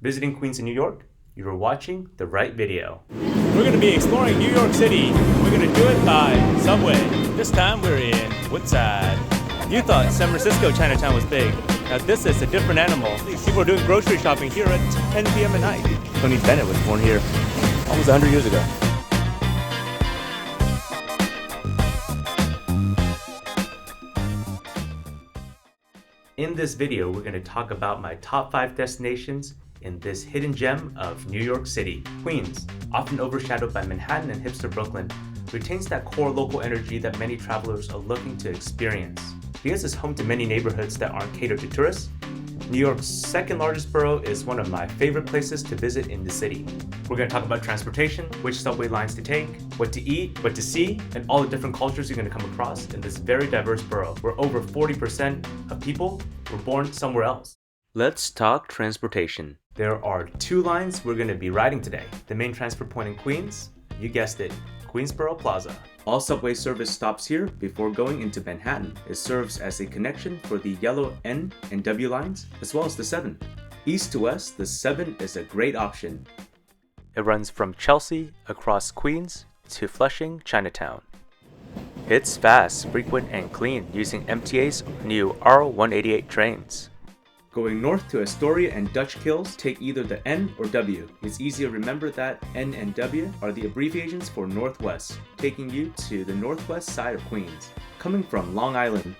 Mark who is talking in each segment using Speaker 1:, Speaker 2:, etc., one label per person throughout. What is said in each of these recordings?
Speaker 1: Visiting Queens in New York? You are watching the right video.
Speaker 2: We're going to be exploring New York City. We're going to do it by subway. This time we're in Woodside. You thought San Francisco Chinatown was big. Now this is a different animal. People are doing grocery shopping here at 10 p.m. at night. Tony Bennett was born here almost 100 years ago.
Speaker 1: In this video, we're going to talk about my top 5 destinations in this hidden gem of New York City. Queens, often overshadowed by Manhattan and hipster Brooklyn, retains that core local energy that many travelers are looking to experience. Because it's home to many neighborhoods that aren't catered to tourists, New York's second largest borough is one of my favorite places to visit in the city. We're going to talk about transportation, which subway lines to take, what to eat, what to see, and all the different cultures you're going to come across in this very diverse borough, where over 40% of people were born somewhere else. Let's talk transportation. There are 2 lines we're going to be riding today. The main transfer point in Queens, you guessed it, Queensboro Plaza. All subway service stops here before going into Manhattan. It serves as a connection for the yellow N and W lines, as well as the 7. East to west, the 7 is a great option. It runs from Chelsea across Queens to Flushing, Chinatown. It's fast, frequent, and clean using MTA's new R188 trains. Going north to Astoria and Dutch Kills, take either the N or W. It's easy to remember that N and W are the abbreviations for Northwest, taking you to the northwest side of Queens. Coming from Long Island,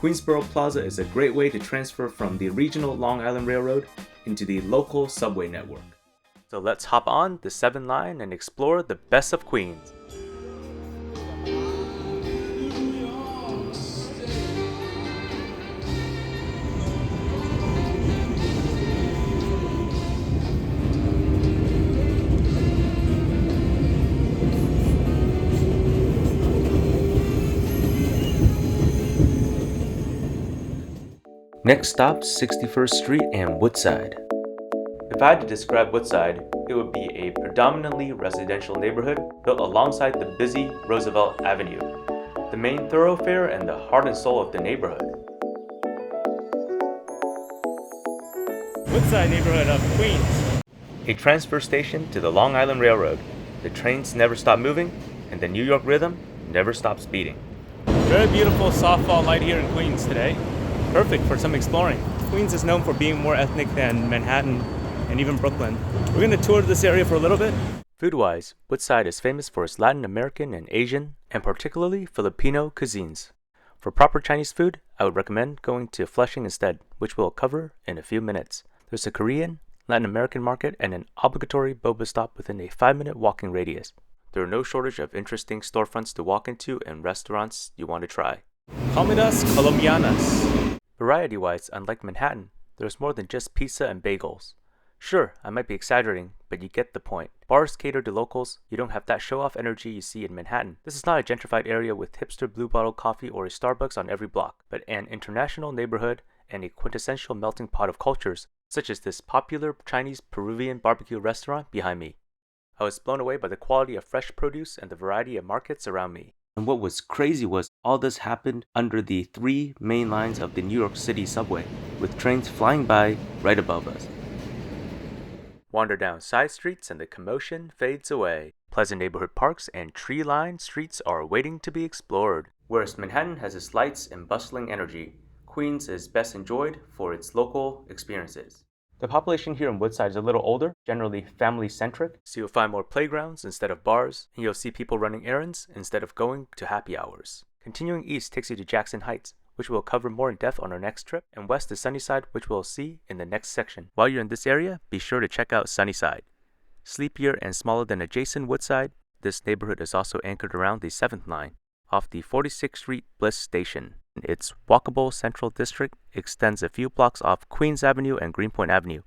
Speaker 1: Queensboro Plaza is a great way to transfer from the regional Long Island Railroad into the local subway network. So let's hop on the 7 line and explore the best of Queens. Next stop, 61st Street and Woodside. If I had to describe Woodside, it would be a predominantly residential neighborhood built alongside the busy Roosevelt Avenue, the main thoroughfare and the heart and soul of the neighborhood.
Speaker 2: Woodside neighborhood of Queens.
Speaker 1: A transfer station to the Long Island Railroad. The trains never stop moving, and the New York rhythm never stops beating.
Speaker 2: Very beautiful softball light here in Queens today. Perfect for some exploring. Queens is known for being more ethnic than Manhattan and even Brooklyn. We're going to tour this area for a little bit.
Speaker 1: Food-wise, Woodside is famous for its Latin American and Asian, and particularly Filipino cuisines. For proper Chinese food, I would recommend going to Flushing instead, which we'll cover in a few minutes. There's a Korean, Latin American market, and an obligatory boba stop within a 5-minute walking radius. There are no shortage of interesting storefronts to walk into and restaurants you want to try.
Speaker 2: Comidas Colombianas.
Speaker 1: Variety-wise, unlike Manhattan, there's more than just pizza and bagels. Sure, I might be exaggerating, but you get the point. Bars cater to locals, you don't have that show-off energy you see in Manhattan. This is not a gentrified area with hipster blue bottle coffee or a Starbucks on every block, but an international neighborhood and a quintessential melting pot of cultures, such as this popular Chinese Peruvian barbecue restaurant behind me. I was blown away by the quality of fresh produce and the variety of markets around me. And what was crazy was all this happened under the 3 main lines of the New York City subway, with trains flying by right above us. Wander down side streets and the commotion fades away. Pleasant neighborhood parks and tree-lined streets are waiting to be explored. Whereas Manhattan has its lights and bustling energy, Queens is best enjoyed for its local experiences. The population here in Woodside is a little older, generally family-centric, so you'll find more playgrounds instead of bars, and you'll see people running errands instead of going to happy hours. Continuing east takes you to Jackson Heights, which we'll cover more in depth on our next trip, and west to Sunnyside, which we'll see in the next section. While you're in this area, be sure to check out Sunnyside. Sleepier and smaller than adjacent Woodside, this neighborhood is also anchored around the 7th line, off the 46th Street Bliss Station. Its walkable central district extends a few blocks off Queens Avenue and Greenpoint Avenue.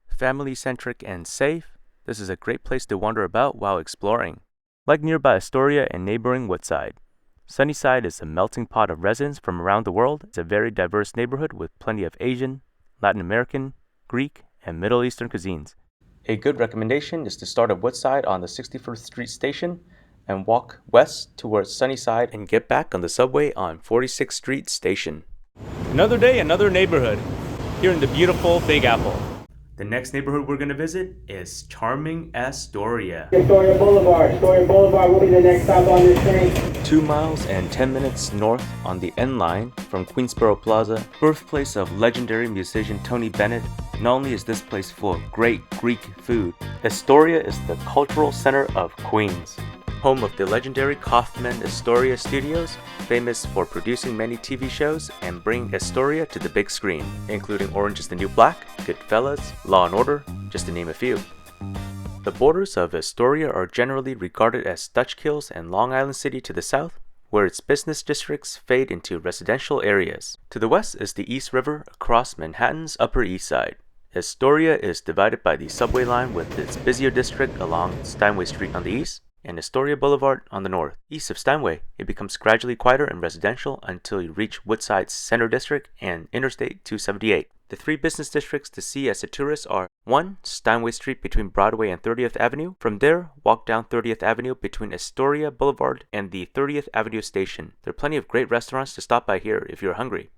Speaker 1: Family-centric and safe, this is a great place to wander about while exploring. Like nearby Astoria and neighboring Woodside, Sunnyside is a melting pot of residents from around the world. It's a very diverse neighborhood with plenty of Asian, Latin American, Greek, and Middle Eastern cuisines. A good recommendation is to start at Woodside on the 61st Street station and walk west towards Sunnyside and get back on the subway on 46th Street Station.
Speaker 2: Another day, another neighborhood here in the beautiful Big Apple.
Speaker 1: The next neighborhood we're going to visit is charming Astoria.
Speaker 3: Astoria Boulevard. Astoria Boulevard will be the next stop on this train.
Speaker 1: 2 miles and 10 minutes north on the N line from Queensboro Plaza, birthplace of legendary musician Tony Bennett. Not only is this place full of great Greek food, Astoria is the cultural center of Queens. Home of the legendary Kaufman Astoria Studios, famous for producing many TV shows and bringing Astoria to the big screen, including Orange is the New Black, Goodfellas, Law & Order, just to name a few. The borders of Astoria are generally regarded as Dutch Kills and Long Island City to the south, where its business districts fade into residential areas. To the west is the East River across Manhattan's Upper East Side. Astoria is divided by the subway line with its busier district along Steinway Street on the east, and Astoria Boulevard on the north. East of Steinway, it becomes gradually quieter and residential until you reach Woodside's Center District and Interstate 278. The three business districts to see as a tourist are 1. Steinway Street between Broadway and 30th Avenue. From there, walk down 30th Avenue between Astoria Boulevard and the 30th Avenue station. There are plenty of great restaurants to stop by here if you're hungry.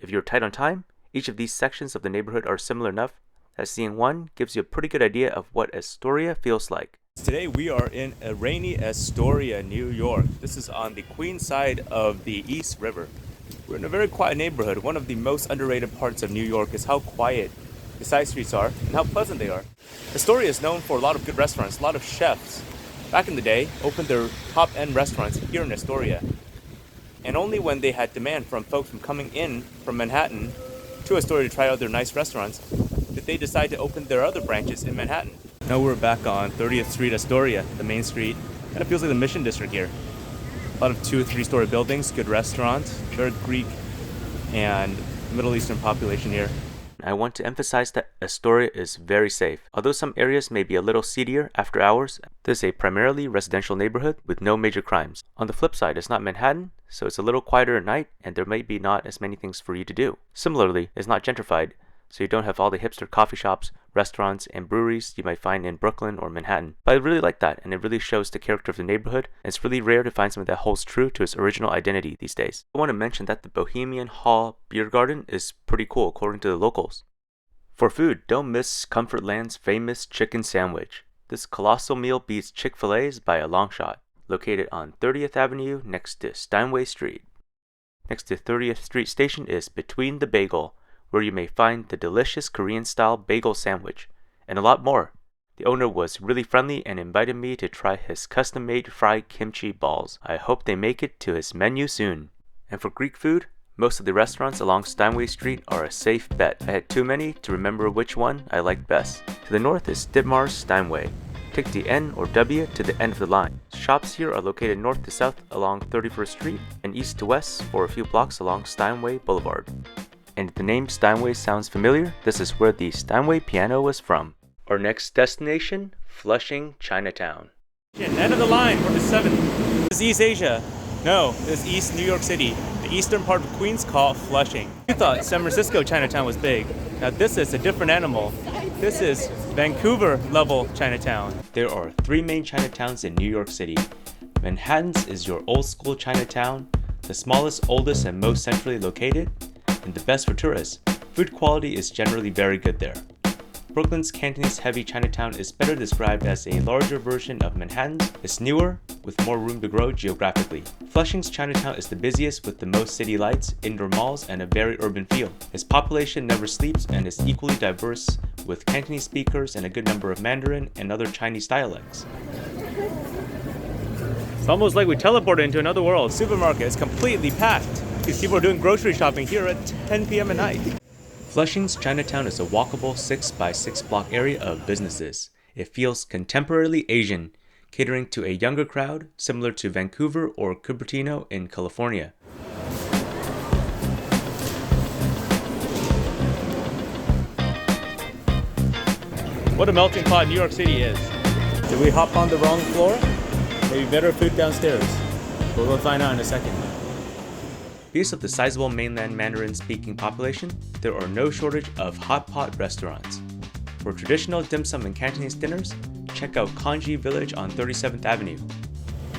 Speaker 1: If you're tight on time, each of these sections of the neighborhood are similar enough that seeing one gives you a pretty good idea of what Astoria feels like.
Speaker 2: Today we are in a rainy Astoria, New York. This is on the Queens side of the East River. We're in a very quiet neighborhood. One of the most underrated parts of New York is how quiet the side streets are and how pleasant they are. Astoria is known for a lot of good restaurants. A lot of chefs, back in the day, opened their top-end restaurants here in Astoria. And only when they had demand from folks from coming in from Manhattan to Astoria to try out their nice restaurants did they decide to open their other branches in Manhattan. Now we're back on 30th Street, Astoria, the main street. Kind of feels like the Mission District here. A lot of 2- or 3-story buildings, good restaurants, very Greek and Middle Eastern population here.
Speaker 1: I want to emphasize that Astoria is very safe. Although some areas may be a little seedier after hours, this is a primarily residential neighborhood with no major crimes. On the flip side, it's not Manhattan, so it's a little quieter at night and there may be not as many things for you to do. Similarly, it's not gentrified, so you don't have all the hipster coffee shops, restaurants, and breweries you might find in Brooklyn or Manhattan. But I really like that, and it really shows the character of the neighborhood, and it's really rare to find something that holds true to its original identity these days. I want to mention that the Bohemian Hall Beer Garden is pretty cool according to the locals. For food, don't miss Comfortland's famous chicken sandwich. This colossal meal beats Chick-fil-A's by a long shot. Located on 30th Avenue next to Steinway Street. Next to 30th Street Station is Between the Bagel, where you may find the delicious Korean-style bagel sandwich, and a lot more. The owner was really friendly and invited me to try his custom-made fried kimchi balls. I hope they make it to his menu soon. And for Greek food, most of the restaurants along Steinway Street are a safe bet. I had too many to remember which one I liked best. To the north is Ditmars Steinway. Take the N or W to the end of the line. Shops here are located north to south along 31st Street and east to west for a few blocks along Steinway Boulevard. And if the name Steinway sounds familiar, this is where the Steinway piano was from. Our next destination, Flushing, Chinatown.
Speaker 2: End of the line, we're to 7. This is East Asia. No, this is East New York City. The eastern part of Queens called Flushing. You thought San Francisco Chinatown was big. Now this is a different animal. This is Vancouver level Chinatown.
Speaker 1: There are 3 main Chinatowns in New York City. Manhattan's is your old school Chinatown, the smallest, oldest, and most centrally located, and the best for tourists. Food quality is generally very good there. Brooklyn's Cantonese-heavy Chinatown is better described as a larger version of Manhattan's. It's newer, with more room to grow geographically. Flushing's Chinatown is the busiest with the most city lights, indoor malls, and a very urban feel. Its population never sleeps and is equally diverse, with Cantonese speakers and a good number of Mandarin and other Chinese dialects.
Speaker 2: It's almost like we teleported into another world. Supermarket is completely packed. These people are doing grocery shopping here at 10 p.m. at night.
Speaker 1: Flushing's Chinatown is a walkable 6x6 block area of businesses. It feels contemporarily Asian, catering to a younger crowd similar to Vancouver or Cupertino in California.
Speaker 2: What a melting pot New York City is. Did we hop on the wrong floor? Maybe better food downstairs. We'll find out in a second.
Speaker 1: Because of the sizable mainland Mandarin-speaking population, there are no shortage of hot pot restaurants. For traditional dim sum and Cantonese dinners, check out Kanji Village on 37th Avenue.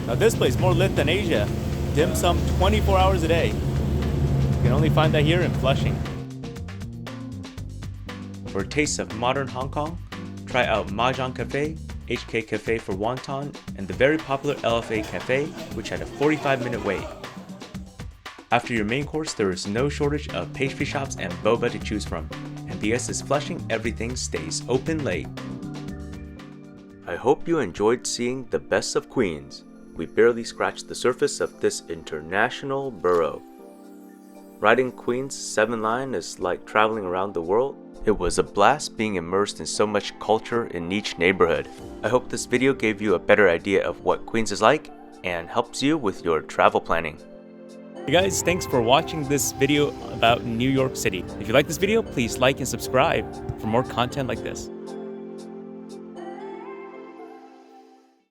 Speaker 2: Now this place is more lit than Asia. Dim sum 24 hours a day. You can only find that here in Flushing.
Speaker 1: For For a taste of modern Hong Kong, try out Mahjong Cafe, HK Cafe for Wonton, and the very popular LFA Cafe, which had a 45-minute wait. After your main course, there is no shortage of pastry shops and boba to choose from, and because it's Flushing, everything stays open late. I hope you enjoyed seeing the best of Queens. We barely scratched the surface of this international borough. Riding Queens 7 Line is like traveling around the world. It was a blast being immersed in so much culture in each neighborhood. I hope this video gave you a better idea of what Queens is like and helps you with your travel planning.
Speaker 2: Hey guys, thanks for watching this video about New York City. If you like this video, please like and subscribe for more content like this.